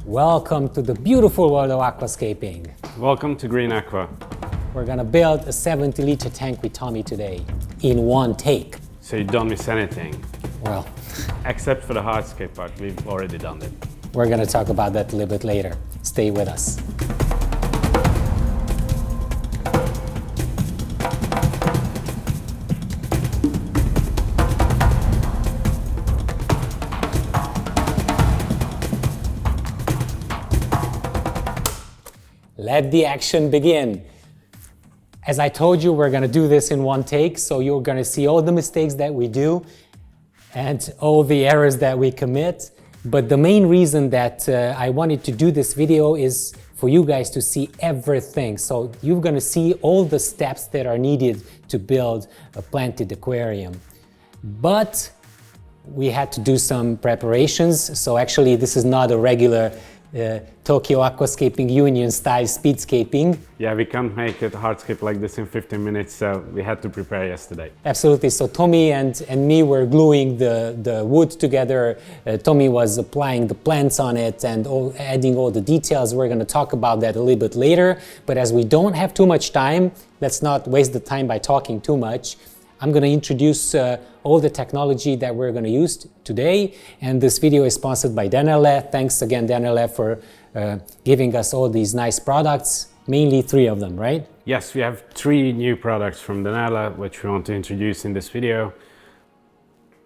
Welcome to the beautiful world of aquascaping. Welcome to Green Aqua. We're gonna build a 70-liter tank with Tommy today in one take. So you don't miss anything. Well, except for the hardscape part, we've already done it. We're gonna talk about that a little bit later. Stay with us. Let the action begin. As I told you, we're gonna do this in one take, so you're gonna see all the mistakes that we do and all the errors that we commit. But the main reason that I wanted to do this video is for you guys to see everything. So you're gonna see all the steps that are needed to build a planted aquarium. But we had to do some preparations. So actually this is not a regular Tokyo Aquascaping Union style speedscaping. Yeah, we can't make it hardscape like this in 15 minutes, so we had to prepare yesterday. Absolutely. So Tommy and me were gluing the wood together. Tommy was applying the plants on it and adding all the details. We're going to talk about that a little bit later. But as we don't have too much time, let's not waste the time by talking too much. I'm going to introduce all the technology that we're going to use today, and this video is sponsored by Dennerle. Thanks again, Dennerle, for giving us all these nice products, mainly 3 of them, right? Yes, we have 3 new products from Dennerle, which we want to introduce in this video.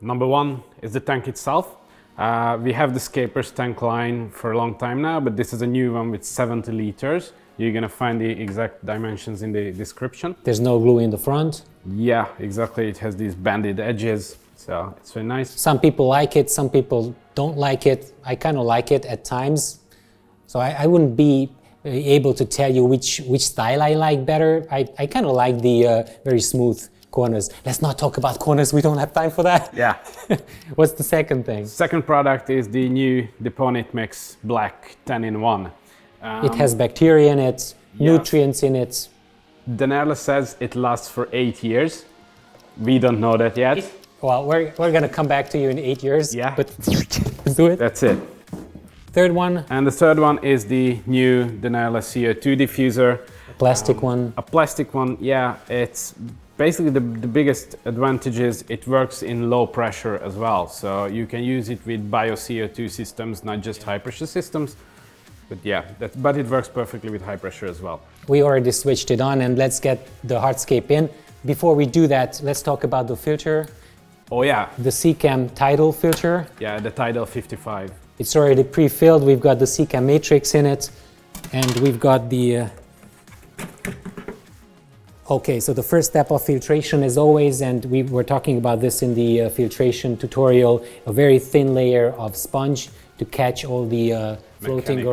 Number 1 is the tank itself. We have the Scaper's tank line for a long time now, but this is a new one with 70 liters. You're going to find the exact dimensions in the description. There's no glue in the front. Yeah, exactly. It has these banded edges, so it's very nice. Some people like it, some people don't like it. I kind of like it at times. So I wouldn't be able to tell you which style I like better. I kind of like the very smooth corners. Let's not talk about corners, we don't have time for that. Yeah. What's the second thing? Second product is the new Deponit Mix Black 10-in-1. It has bacteria in it, nutrients in it. Dennerle says it lasts for 8 years. We don't know that yet. Well, we're gonna come back to you in 8 years. Yeah. But let's do it. That's it. Third one. And the third one is the new Dennerle CO2 diffuser. A plastic one. A plastic one, yeah. It's basically the biggest advantage is it works in low pressure as well. So you can use it with bio CO2 systems, not just high pressure systems. But yeah, but it works perfectly with high pressure as well. We already switched it on, and let's get the hardscape in. Before we do that, let's talk about the filter. Oh yeah. The Seacam Tidal filter. Yeah, the Tidal 55. It's already pre-filled. We've got the Seacam matrix in it, and we've got the... Okay, so the first step of filtration as always, and we were talking about this in the filtration tutorial, a very thin layer of sponge to catch all the floating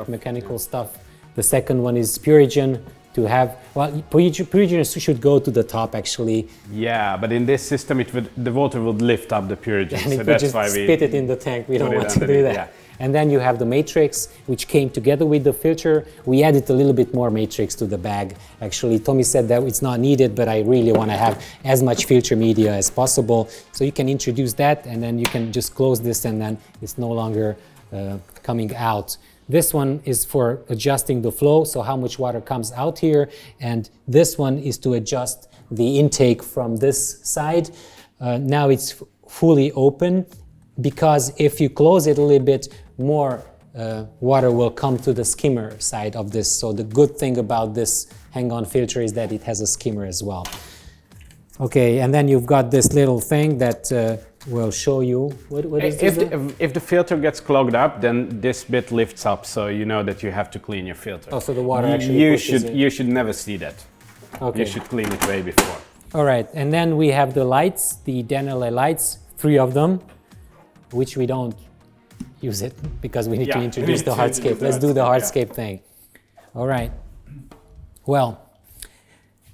mechanical stuff. The second one is Purigen to have, well, Purigen should go to the top actually. Yeah, but in this system the water would lift up the Purigen, and so that's why we spit it in the tank. We don't want to do that. Yeah. And then you have the matrix, which came together with the filter. We added a little bit more matrix to the bag. Actually, Tommy said that it's not needed, but I really want to have as much filter media as possible. So you can introduce that, and then you can just close this, and then it's no longer coming out. This one is for adjusting the flow, so how much water comes out here. And this one is to adjust the intake from this side. Now it's fully open, because if you close it a little bit, more water will come to the skimmer side of this. So the good thing about this hang-on filter is that it has a skimmer as well. Okay, and then you've got this little thing that will show you. What is this? If the filter gets clogged up, then this bit lifts up, so you know that you have to clean your filter. Oh, so the water actually you should never see that. Okay. You should clean it way before. All right, and then we have the lights, the Dennerle lights, 3 of them, which we don't use it because we need to introduce the hardscape. Let's do the hardscape thing. All right. Well,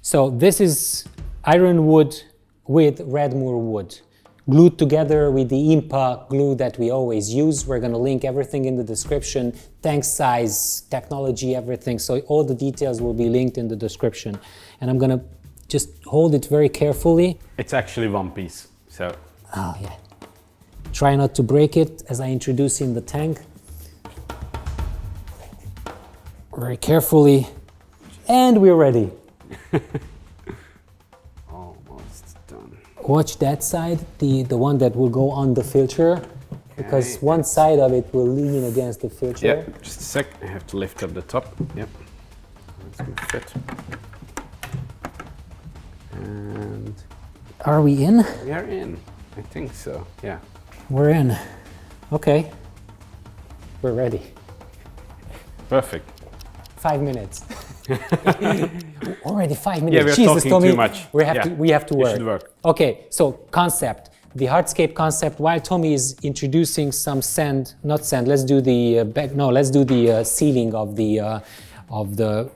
so this is ironwood with redmoor wood, glued together with the IMPA glue that we always use. We're going to link everything in the description, tank size, technology, everything. So all the details will be linked in the description. And I'm going to just hold it very carefully. It's actually one piece, so. Oh, yeah. Try not to break it as I introduce in the tank. very carefully, and we're ready. Almost done. Watch that side, the one that will go on the filter, because one side of it will lean against the filter. Yeah, just a sec. I have to lift up the top. Yep. That's good fit. And are we in? we are in. I think so. Yeah. We're in. Okay. We're ready. Perfect. 5 minutes. Already 5 minutes. Yeah, we're Jesus, talking Tommy, too much. We have to It work. should work. Okay, so concept. The hardscape concept, while Tommy is introducing some sand, not sand, let's do the let's do the sealing of the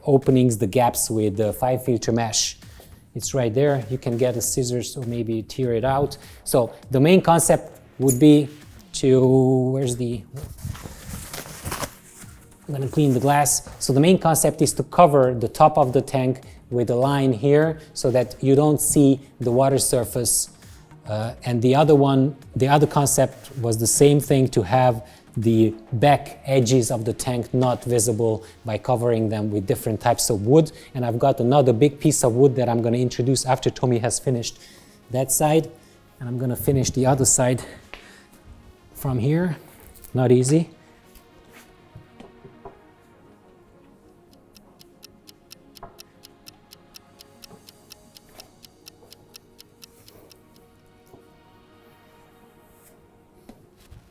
openings, the gaps with the 5 filter mesh. It's right there. You can get a scissors or maybe tear it out. So the main concept would be to, I'm going to clean the glass. So the main concept is to cover the top of the tank with a line here so that you don't see the water surface. And the other concept was the same thing, to have the back edges of the tank not visible by covering them with different types of wood. And I've got another big piece of wood that I'm going to introduce after Tommy has finished that side. And I'm going to finish the other side from here. Not easy.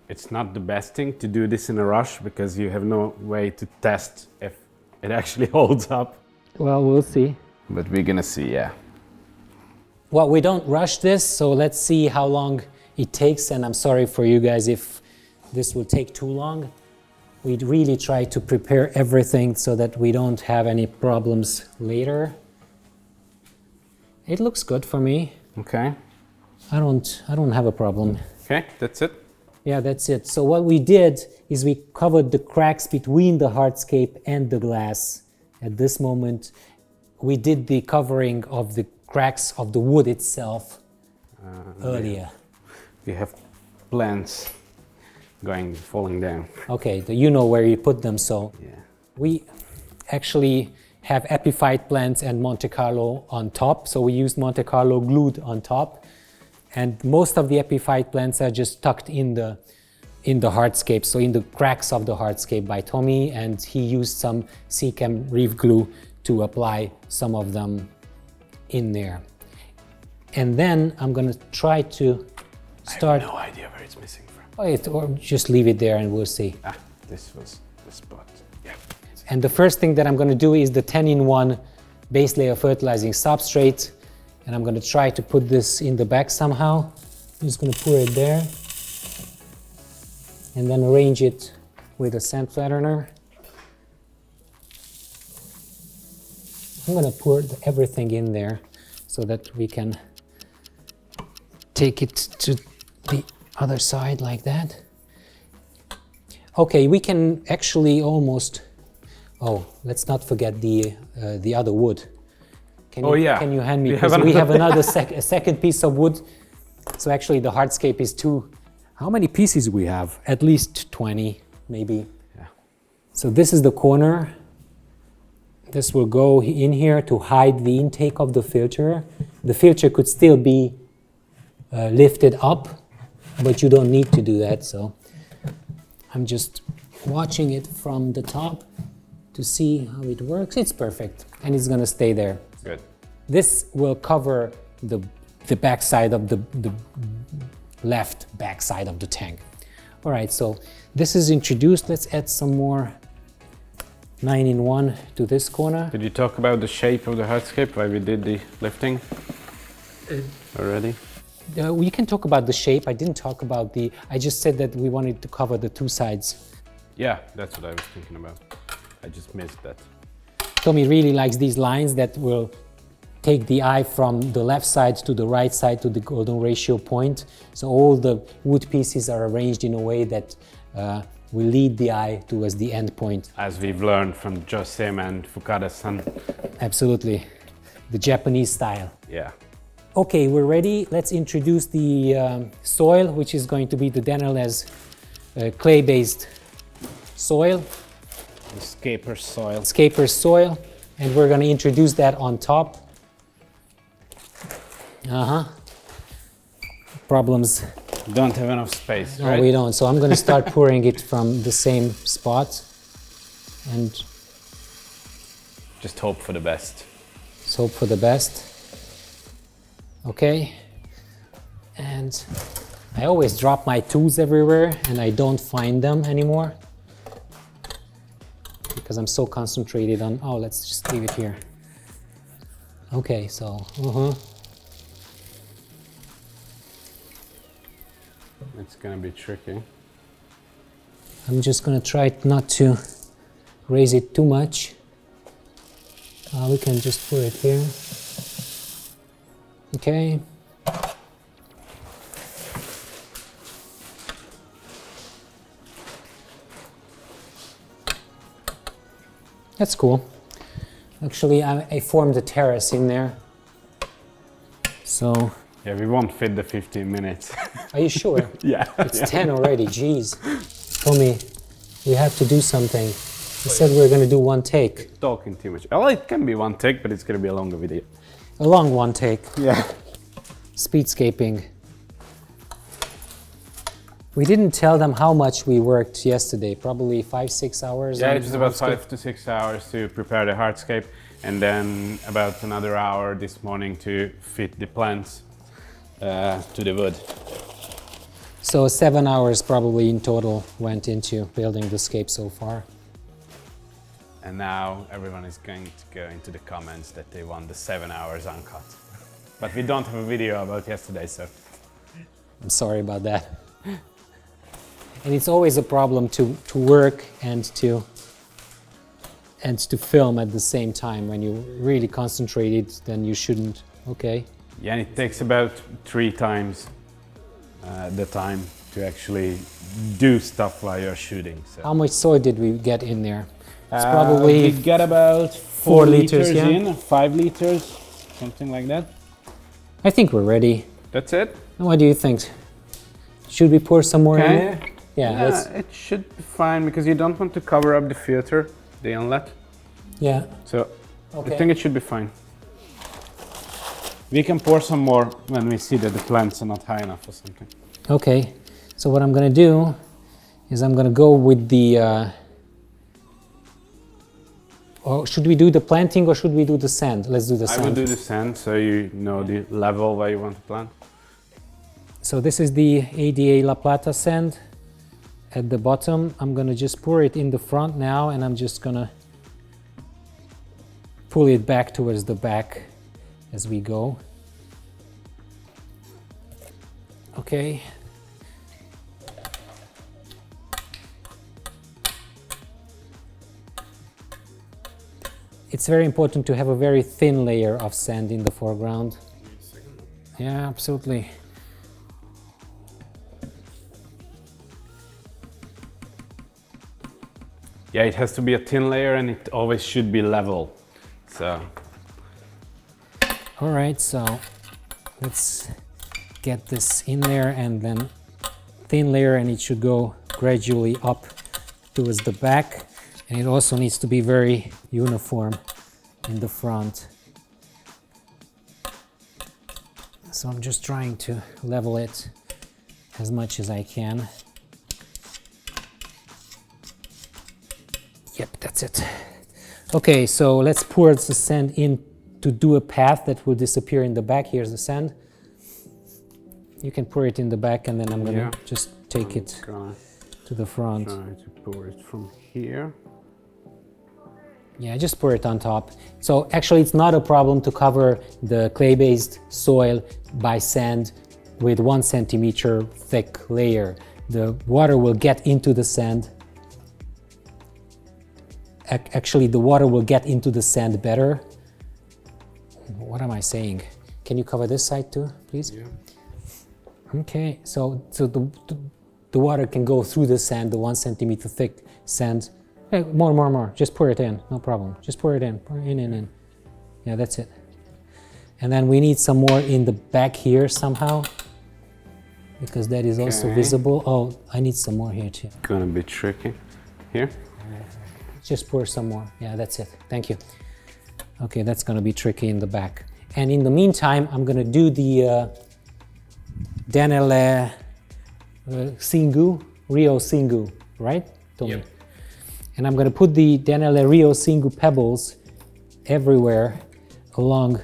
It's not the best thing to do this in a rush because you have no way to test if it actually holds up. Well, we'll see. But we're gonna see, yeah. Well, we don't rush this, so let's see how long it takes. And I'm sorry for you guys if this will take too long. We'd really try to prepare everything so that we don't have any problems later. It looks good for me. Okay. I don't have a problem. Okay, that's it. Yeah, that's it. So what we did is we covered the cracks between the hardscape and the glass. At this moment, we did the covering of the cracks of the wood itself earlier. We have plants falling down. Okay, you know where you put them, so Yeah. we actually have epiphyte plants and Monte Carlo on top. So we used Monte Carlo glued on top. And most of the epiphyte plants are just tucked in the hardscape, so in the cracks of the hardscape by Tommy, and he used some Seachem reef glue to apply some of them in there. And then I'm gonna try to start. I have no idea where it's missing from. Or just leave it there and we'll see. Ah, this was the spot. Yeah. And the first thing that I'm gonna do is the 10-in-1 base layer fertilizing substrate. And I'm going to try to put this in the back somehow. I'm just going to pour it there. And then arrange it with a sand flattener. I'm going to pour everything in there so that we can take it to the other side like that. Okay, we can actually almost... Oh, let's not forget the other wood. Can you hand me, because we have another second piece of wood. So actually the hardscape is how many pieces we have? At least 20, maybe. Yeah. So this is the corner. This will go in here to hide the intake of the filter. The filter could still be lifted up, but you don't need to do that. So I'm just watching it from the top to see how it works. It's perfect, and it's gonna stay there. Good. This will cover the backside of the left backside of the tank. All right, so this is introduced. Let's add some more 9-in-1 to this corner. Did you talk about the shape of the hardscape while we did the lifting already? We can talk about the shape. I didn't talk about I just said that we wanted to cover the two sides. Yeah, that's what I was thinking about. I just missed that. Tommy really likes these lines that will take the eye from the left side to the right side to the golden ratio point. So all the wood pieces are arranged in a way that will lead the eye towards the end point. As we've learned from Josem and Fukada-san. Absolutely. The Japanese style. Yeah. Okay, we're ready. Let's introduce the soil, which is going to be the Dennerle's clay-based soil. The Scaper soil. Scaper soil, and we're going to introduce that on top. Problems. Don't have enough space, No, right? we don't. So I'm going to start pouring it from the same spot, and just hope for the best. let's hope for the best. Okay. And I always drop my tools everywhere, and I don't find them anymore because I'm so concentrated on, oh, let's just leave it here. Okay, so, It's gonna be tricky. I'm just gonna try not to raise it too much. We can just put it here. Okay. That's cool. Actually, I formed a terrace in there. So. Yeah, we won't fit the 15 minutes. Are you sure? Yeah. It's 10 already, jeez. Tommy, we have to do something. You said we were going to do one take. Talking too much. Well, it can be one take, but it's going to be a longer video. A long one take. Yeah. Speedscaping. We didn't tell them how much we worked yesterday, probably 5-6 hours. Yeah, it's about 5 to 6 hours to prepare the hardscape, and then about another hour this morning to fit the plants to the wood. So 7 hours probably in total went into building the scape so far. And now everyone is going to go into the comments that they want the 7 hours uncut. But we don't have a video about yesterday, so. I'm sorry about that. And it's always a problem to work and to film at the same time. When you really concentrated, then you shouldn't. Okay. Yeah, and it takes about 3 times the time to actually do stuff while you're shooting. So. How much soil did we get in there? It's probably we got about 4 liters yeah? in, 5 liters, something like that. I think we're ready. That's it? What do you think? Should we pour some more in there? Yeah, it should be fine because you don't want to cover up the filter, the inlet. Yeah. So okay. I think it should be fine. We can pour some more when we see that the plants are not high enough or something. Okay. So what I'm going to do is I'm going to go with the... or should we do the planting or should we do the sand? Let's do the sand. I will do the sand so you know the level where you want to plant. So this is the ADA La Plata sand at the bottom. I'm going to just pour it in the front now, and I'm just going to pull it back towards the back as we go. Okay. It's very important to have a very thin layer of sand in the foreground. Yeah, absolutely. Yeah, it has to be a thin layer and it always should be level. So. All right, so let's get this in there, and then thin layer, and it should go gradually up towards the back. And it also needs to be very uniform in the front. So I'm just trying to level it as much as I can. Yep, that's it. Okay, so let's pour the sand in to do a path that will disappear in the back. Here's the sand. You can pour it in the back, and then I'm gonna just take it to the front. Try to pour it from here. Yeah, just pour it on top. So actually it's not a problem to cover the clay-based soil by sand with 1 centimeter thick layer. The water will get into the sand. Actually, the water will get into the sand better. What am I saying? Can you cover this side too, please? Yeah. Okay, so the water can go through the sand, the 1 centimeter thick sand. Hey, more. Just pour it in, no problem. Just pour it in, in. Yeah, that's it. And then we need some more in the back here somehow, because that is also visible. Oh, I need some more here too. Gonna be tricky. Here? just pour some more. Yeah, that's it. Thank you. Okay, that's gonna be tricky in the back. And in the meantime, I'm gonna do the Dennerle Rio Singu, right, Tommy? Yep. And I'm gonna put the Dennerle Rio Singu pebbles everywhere along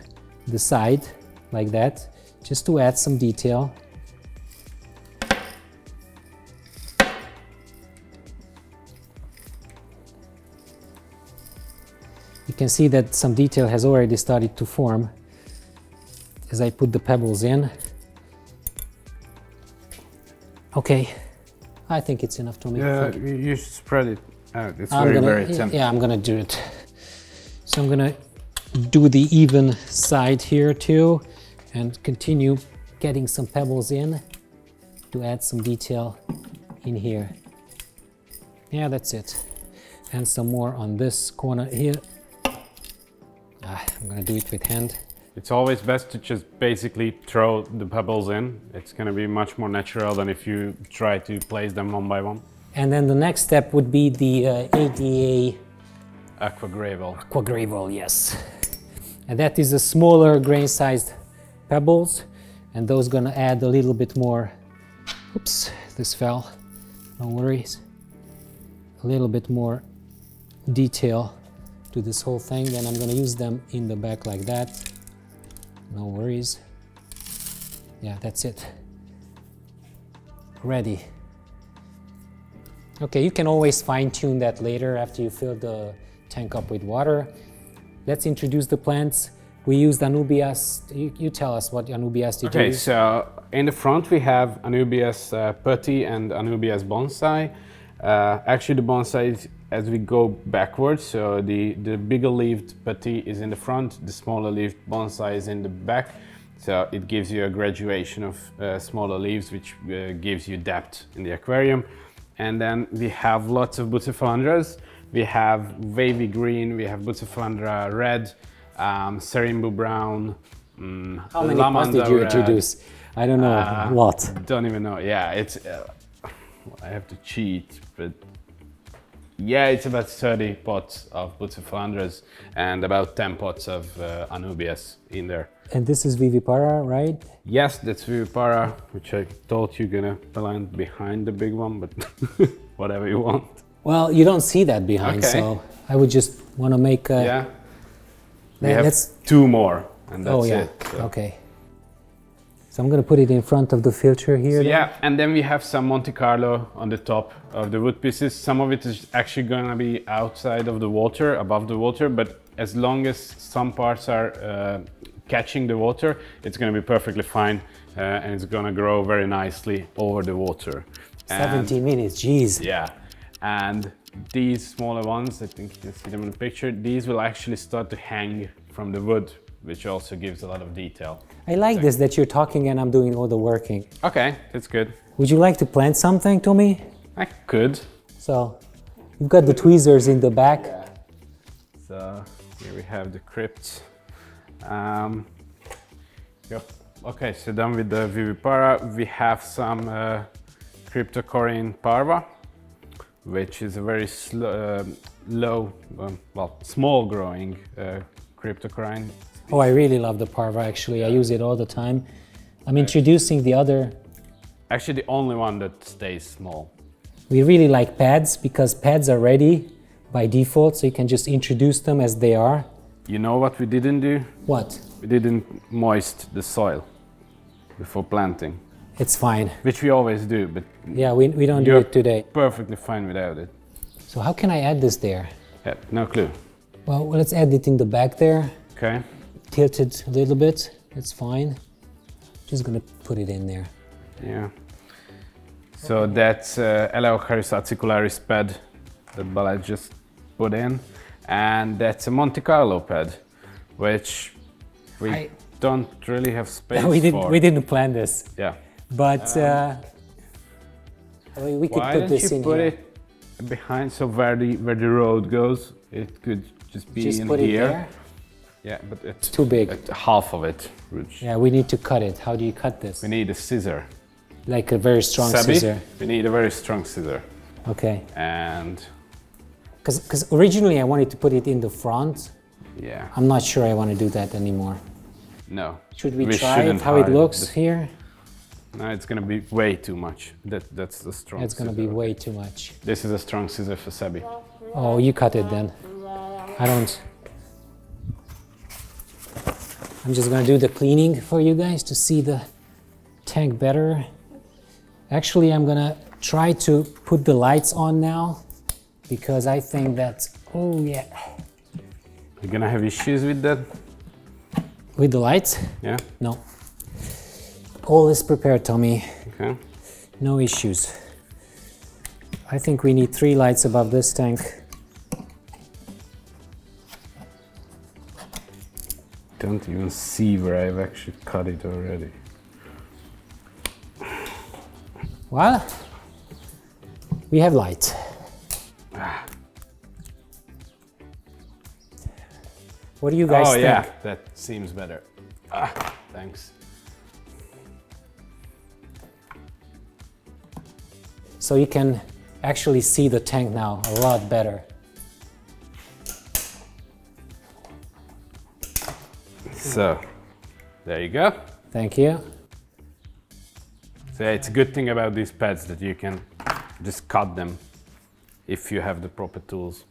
the side, like that, just to add some detail. You can see that some detail has already started to form as I put the pebbles in. Okay, I think it's enough, Tommy. Yeah, you should spread it out. It's I'm very thin. Yeah, I'm gonna do it. So I'm gonna do the even side here too, and continue getting some pebbles in to add some detail in here. Yeah, that's it. And some more on this corner here. I'm gonna do it with hand. It's always best to just basically throw the pebbles in. It's gonna be much more natural than if you try to place them one by one. And then the next step would be the ADA Aqua gravel, yes. And that is a smaller grain-sized pebbles, and those gonna add a little bit more. Oops, this fell. No worries. A little bit more detail to this whole thing. Then I'm gonna use them in the back like that. No worries. Yeah, that's it. Ready. Okay, you can always fine-tune that later after you fill the tank up with water. Let's introduce the plants. We used Anubias. You tell us what Anubias did you use. Okay, so in the front we have Anubias putty and Anubias bonsai. Actually, the bonsai is as we go backwards, so the bigger leaved putty is in the front, the smaller leaved bonsai is in the back. So it gives you a graduation of smaller leaves, which gives you depth in the aquarium. And then we have lots of Bucephalandras. We have wavy green, we have Bucephalandra red, Serimbu brown, How many plants did you introduce? I don't know, a lot. Don't even know. Yeah, it's. I have to cheat, but yeah, it's about 30 pots of Bucephalandras and about 10 pots of Anubias in there. And this is Vivipara, right? Yes, that's Vivipara, which I thought you're gonna plant behind the big one, but whatever you want. Well, you don't see that behind, Okay. so I would just want to make a... Yeah, we have 2 more, and that's it. So. Okay. So I'm going to put it in front of the filter here. So yeah, and then we have some Monte Carlo on the top of the wood pieces. Some of it is actually going to be outside of the water, above the water, but as long as some parts are catching the water, it's going to be perfectly fine, and it's going to grow very nicely over the water. 17 minutes, geez. Yeah, and these smaller ones, I think you can see them in the picture, these will actually start to hang from the wood, which also gives a lot of detail. I like this, that you're talking and I'm doing all the working. Okay, that's good. Would you like to plant something, Tommy? I could. So, you've got the tweezers in the back. Yeah. So, here we have the crypt. Yep. Okay, so done with the Vivipara. We have some Cryptocorin parva, which is a very small growing Cryptocorin. Oh, I really love the parva, actually. I use it all the time. I'm introducing the other. Actually, the only one that stays small. We really like pads because pads are ready by default, so you can just introduce them as they are. You know what we didn't do? What? We didn't moist the soil before planting. It's fine. Which we always do, but yeah, we don't do it today. Perfectly fine without it. So how can I add this there? Yeah, no clue. Well, let's add it in the back there. Okay. Tilt it a little bit. It's fine. Just gonna put it in there. Yeah. So that's Eleocharis acicularis pad that Balazs just put in, and that's a Monte Carlo pad, which we don't really have space for. We didn't plan this. Yeah. But we could put this in here. Why don't you put it behind, so where the road goes, it could just be just in put here. It there? Yeah, but it's too big. Half of it. Which yeah, we need to cut it. How do you cut this? We need a scissor. Like a very strong scissor. We need a very strong scissor. Okay. And Because originally I wanted to put it in the front. Yeah. I'm not sure I want to do that anymore. No. Should we try it, how it looks here? No, it's gonna be way too much. That's the strong. It's gonna be way too much. This is a strong scissor for Sebi. Oh, you cut it then. I don't. I'm just gonna do the cleaning for you guys to see the tank better. Actually, I'm gonna try to put the lights on now because I think that, oh yeah. You're gonna have issues with that? With the lights? Yeah? No. All is prepared, Tommy. Okay. No issues. I think we need 3 lights above this tank. Don't even see where I've actually cut it already. Well, we have light. What do you guys think? Oh yeah, that seems better. Thanks. So you can actually see the tank now a lot better. So, there you go. Thank you. So yeah, it's a good thing about these pads that you can just cut them if you have the proper tools.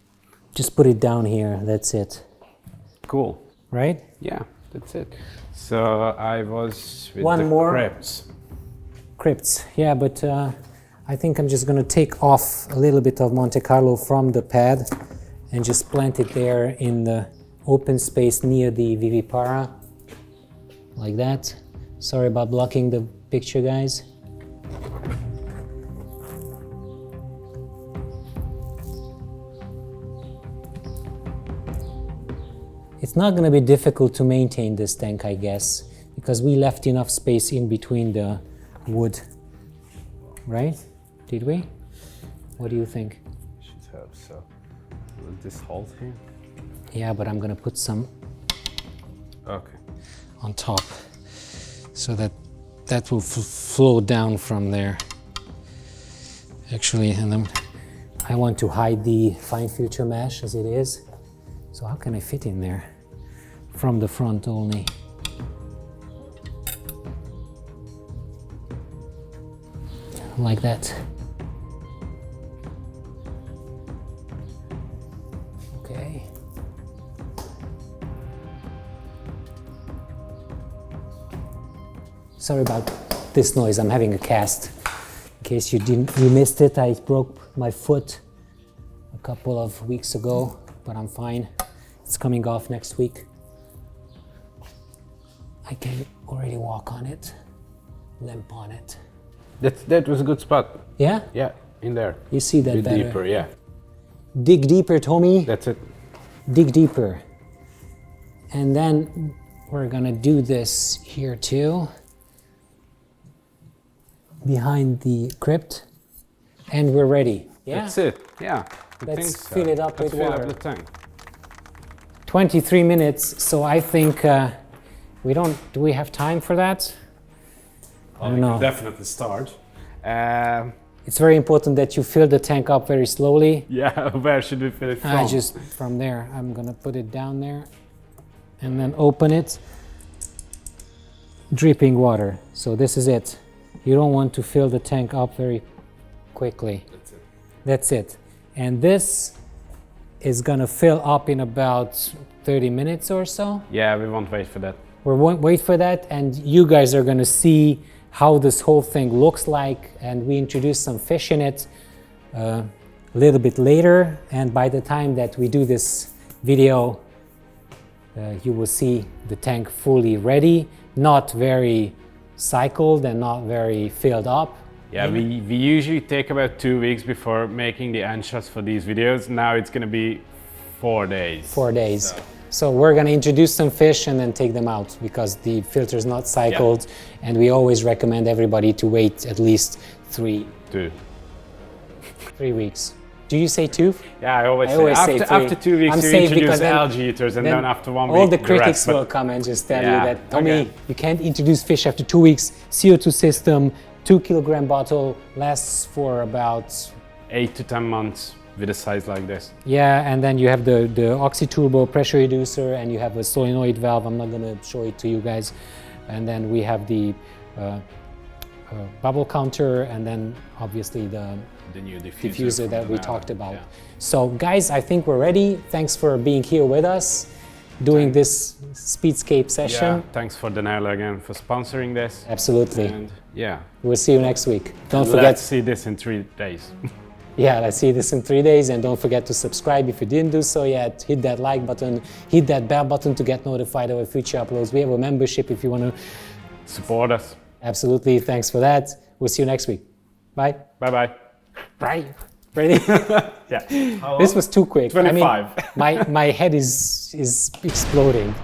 Just put it down here, that's it. Cool. Right? Yeah, that's it. So I was with One the more. crypts. Crypts, yeah, but I think I'm just gonna take off a little bit of Monte Carlo from the pad and just plant it there in the open space near the Vivipara, like that. Sorry about blocking the picture, guys. It's not going to be difficult to maintain this tank, I guess, because we left enough space in between the wood, right? Did we? What do you think? Should have, so with this hold here. Yeah, but I'm going to put some on top so that that will flow down from there. Actually, and then I want to hide the fine filter mesh as it is. So how can I fit in there? From the front only. Like that. Okay. Sorry about this noise, I'm having a cast. In case you missed it, I broke my foot a couple of weeks ago, but I'm fine. It's coming off next week. I can already walk on it, limp on it. That was a good spot. Yeah? Yeah, in there. You see that better. Deeper, yeah. Dig deeper, Tommy. That's it. Dig deeper. And then we're gonna do this here too. Behind the crypt. And we're ready. Yeah? That's it, yeah. Let's fill it up with water. Let's fill up the tank. 23 minutes, so I think do we have time for that? I don't know. Definitely start. It's very important that you fill the tank up very slowly. Yeah, where should we fill it from? Just from there. I'm gonna put it down there and then open it. Dripping water. So this is it. You don't want to fill the tank up very quickly. That's it. That's it. And this is gonna fill up in about 30 minutes or so. Yeah, we won't wait for that. We won't wait for that, and you guys are gonna see how this whole thing looks like, and we introduce some fish in it a little bit later, and by the time that we do this video, you will see the tank fully ready, not very cycled and not very filled up. Yeah, we usually take about 2 weeks before making the end shots for these videos. Now it's gonna be 4 days. 4 days. So we're gonna introduce some fish and then take them out because the filter is not cycled, and we always recommend everybody to wait at least 3 weeks. Do you say 2? Yeah, I always say after 2 weeks you introduce algae eaters, and then after 1 week all the critics will come and just tell you that, Tommy, you can't introduce fish after 2 weeks. CO2 system, 2 kilogram bottle lasts for about 8 to 10 months. with a size like this. Yeah, and then you have the oxy-turbo pressure reducer, and you have a solenoid valve. I'm not gonna show it to you guys. And then we have the bubble counter, and then obviously the new diffuser that we talked about. Yeah. So guys, I think we're ready. Thanks for being here with us, doing this Speedscape session. Yeah, thanks for Dennerle again for sponsoring this. Absolutely. And yeah. We'll see you next week. Don't Let's forget. see this in 3 days. Yeah, let's see this in 3 days, and don't forget to subscribe if you didn't do so yet. Hit that like button, hit that bell button to get notified of our future uploads. We have a membership if you want to support us. Absolutely, thanks for that. We'll see you next week. Bye. Bye-bye. Bye. Ready? Yeah. This was too quick. 25. I mean, my head is exploding.